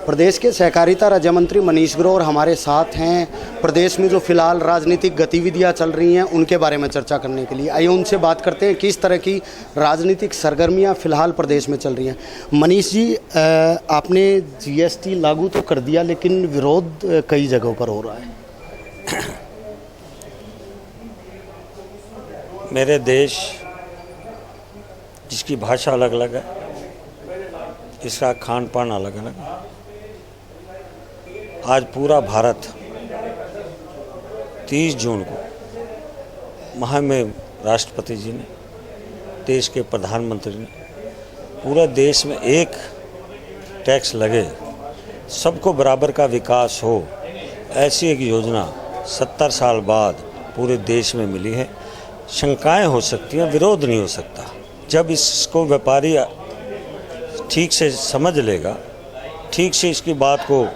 प्रदेश के सहकारिता राज्य मंत्री मनीष ग्रोवर हमारे साथ हैं। प्रदेश में जो फिलहाल राजनीतिक गतिविधियां चल रही हैं उनके बारे में चर्चा करने के लिए आइए उनसे बात करते हैं किस तरह की राजनीतिक सरगर्मियां फिलहाल प्रदेश में चल रही हैं। मनीष जी, आपने जीएसटी लागू तो कर दिया लेकिन विरोध कई जगहों पर हो रहा है। मेरे देश जिसकी भाषा अलग अलग है, इसका खान पान अलग अलग है। आज पूरा भारत 30 जून को महामहिम राष्ट्रपति जी ने, देश के प्रधानमंत्री ने, पूरे देश में एक टैक्स लगे, सबको बराबर का विकास हो, ऐसी एक योजना 70 साल बाद पूरे देश में मिली है। शंकाएं हो सकती हैं, विरोध नहीं हो सकता। जब इसको व्यापारी ठीक से समझ लेगा, ठीक से इसकी बात को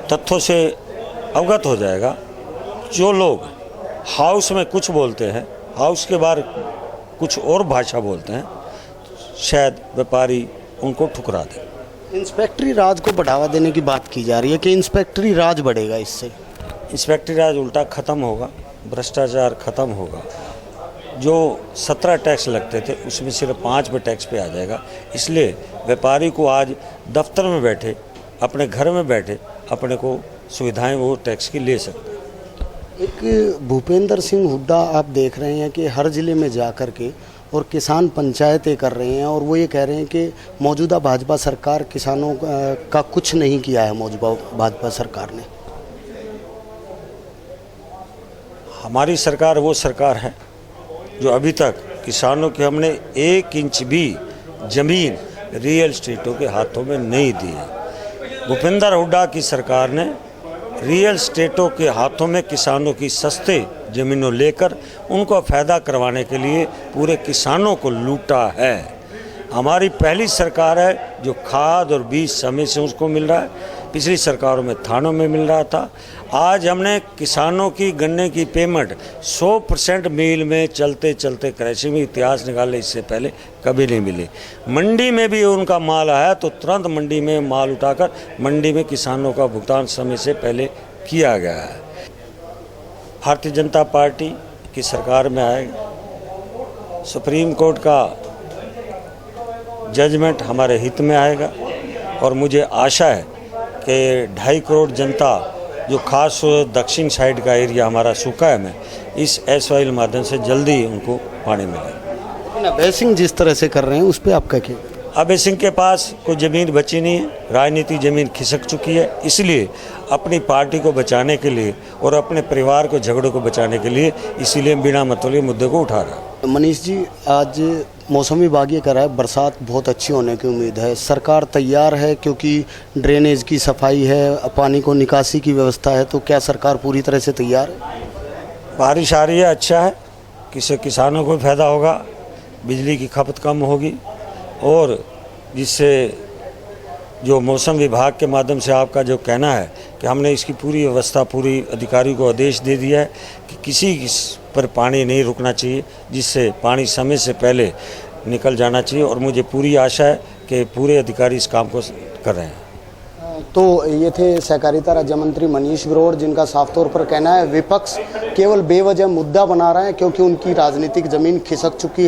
तथ्यों से अवगत हो जाएगा। जो लोग हाउस में कुछ बोलते हैं, हाउस के बाहर कुछ और भाषा बोलते हैं, शायद व्यापारी उनको ठुकरा दे। इंस्पेक्टरी राज को बढ़ावा देने की बात की जा रही है कि इंस्पेक्टरी राज बढ़ेगा, इससे इंस्पेक्टरी राज उल्टा ख़त्म होगा, भ्रष्टाचार ख़त्म होगा। जो 17 टैक्स लगते थे उसमें सिर्फ 5 पे टैक्स पे आ जाएगा। इसलिए व्यापारी को आज दफ्तर में बैठे, अपने घर में बैठे, अपने को सुविधाएं वो टैक्स की ले सकते हैं। एक भूपेंद्र सिंह हुड्डा आप देख रहे हैं कि हर ज़िले में जा कर के और किसान पंचायतें कर रहे हैं और वो ये कह रहे हैं कि मौजूदा भाजपा सरकार किसानों का कुछ नहीं किया है। मौजूदा भाजपा सरकार ने, हमारी सरकार वो सरकार है जो अभी तक किसानों के हमने 1 इंच भी ज़मीन रियल स्टेटों के हाथों में नहीं दी है। भूपेंद्र हुड्डा की सरकार ने रियल स्टेटों के हाथों में किसानों की सस्ते ज़मीनों लेकर उनको फ़ायदा करवाने के लिए पूरे किसानों को लूटा है। हमारी पहली सरकार है जो खाद और बीज समय से उसको मिल रहा है। पिछली सरकारों में थानों में मिल रहा था। आज हमने किसानों की गन्ने की पेमेंट 100% मील में चलते चलते कृषि में इतिहास निकाले, इससे पहले कभी नहीं मिले। मंडी में भी उनका माल आया तो तुरंत मंडी में माल उठाकर मंडी में किसानों का भुगतान समय से पहले किया गया है। भारतीय जनता पार्टी की सरकार में आएगा, सुप्रीम कोर्ट का जजमेंट हमारे हित में आएगा और मुझे आशा है कि 2.5 करोड़ जनता जो खास दक्षिण साइड का एरिया हमारा सूखा है, में इस SYL माध्यम से जल्दी उनको पानी मिलेगा। लेकिन अभय सिंह जिस तरह से कर रहे हैं उस पर आपका क्या? अभय सिंह के पास कोई ज़मीन बची नहीं है, राजनीतिक ज़मीन खिसक चुकी है। इसलिए अपनी पार्टी को बचाने के लिए और अपने परिवार को झगड़ों को बचाने के लिए इसीलिए बिना मतलब मुद्दे को उठा रहा है। मनीष जी, आज मौसम विभाग ये कह रहा है बरसात बहुत अच्छी होने की उम्मीद है। सरकार तैयार है क्योंकि ड्रेनेज की सफाई है, पानी को निकासी की व्यवस्था है, तो क्या सरकार पूरी तरह से तैयार है? बारिश आ रही है, अच्छा है, किसानों को फ़ायदा होगा, बिजली की खपत कम होगी और जिससे जो मौसम विभाग के माध्यम से आपका जो कहना है कि हमने इसकी पूरी व्यवस्था, पूरी अधिकारी को आदेश दे दिया है कि किसी पर पानी नहीं रुकना चाहिए, जिससे पानी समय से पहले निकल जाना चाहिए और मुझे पूरी आशा है कि पूरे अधिकारी इस काम को कर रहे हैं। तो ये थे सहकारिता राज्य मंत्री मनीष ग्रोवर, जिनका साफ तौर पर कहना है विपक्ष केवल बेवजह मुद्दा बना रहा है क्योंकि उनकी राजनीतिक ज़मीन खिसक चुकी है।